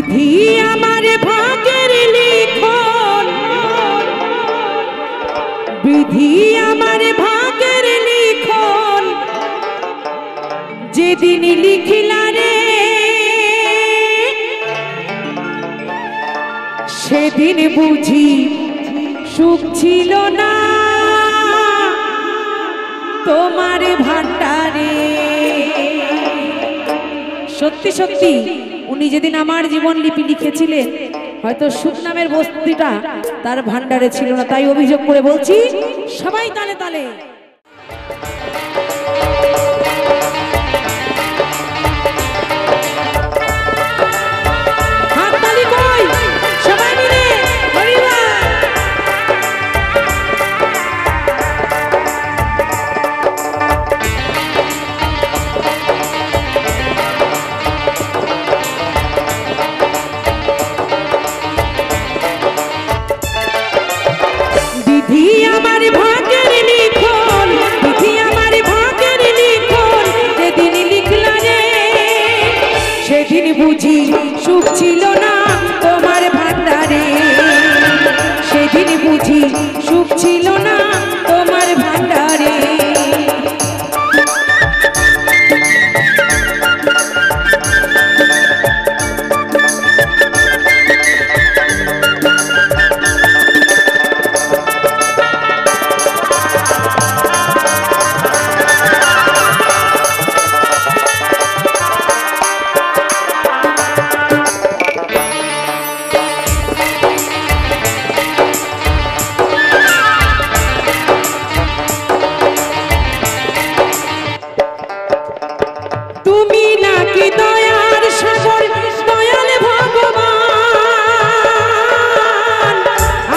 বিধি আমার ভাগ্যের লিখন, বিধি আমার ভাগ্যের লিখন, যেদিন লিখিলা রে সেদিন বুঝি সুখ ছিল না তোমার ভান্ডারে। সত্যি সত্যি উনি যেদিন আমার জীবন লিপি লিখেছিলেন হয়তো সুখ নামের বস্তুটা তার ভান্ডারে ছিল না, তাই অভিযোগ করে বলছি সবাই তালে তালে। বুঝি সুখ ছিল না তোমার ভান্ডারে, সেদিন বুঝি সুখ ছিল না তোমার ভান্ডারে। তুমি নাকি দয়ার সাগর দয়াল ভগবান,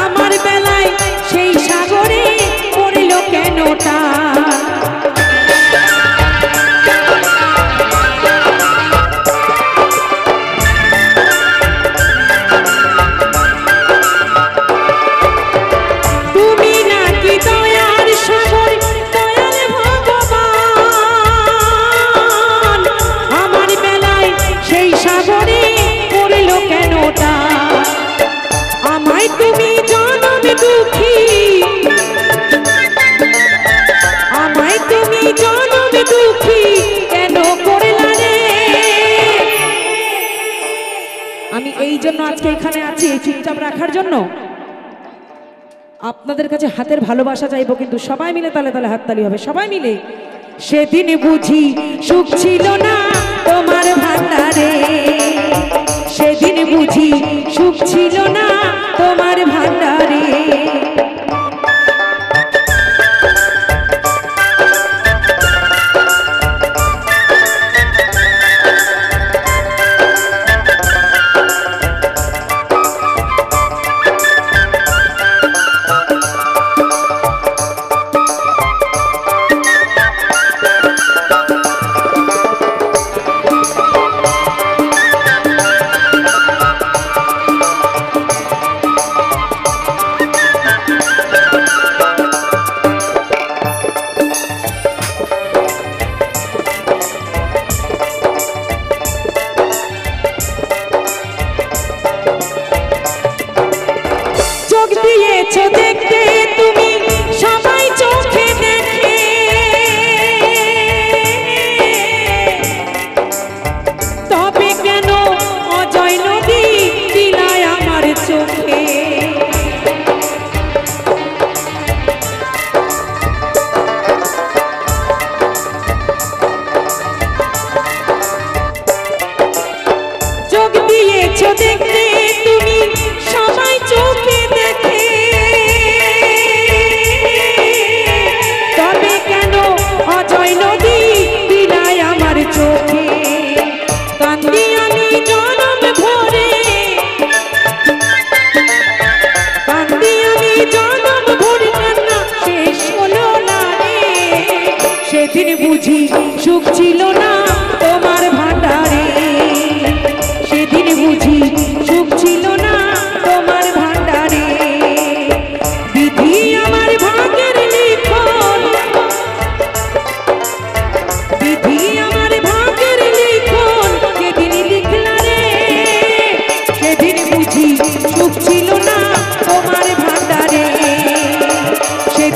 আমার বেলায় সেই সাগরে পড়ল কেন টান। তুমি নাকি দয়ার সাগর দয়াল ভগবান, আমার বেলায় সেই সাগরে পড়ল কেন টান। আমায় তুমি জনম দুঃখী, আমায় তুমি জনম দুঃখী কেন করলা রে। আমি এই জন্য আজকে এখানে আছি চুপচাপ রাখার জন্য, আপনাদের কাছে হাতের ভালোবাসা চাইবো, কিন্তু সবাই মিলে তালে তালে হাততালি হবে সবাই মিলে। সেদিন বুঝি সুখ ছিল না তোমার ভান্ডারে, সেদিন বুঝি সুখ ছিল না তোমার ভান্ডারে।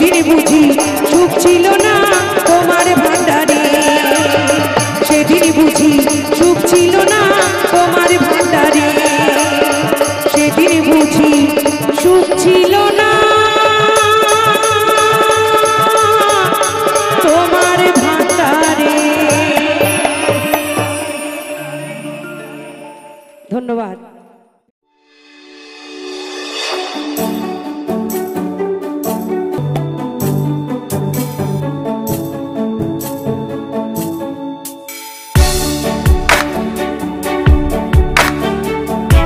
সেদিন বুঝি সুখ ছিল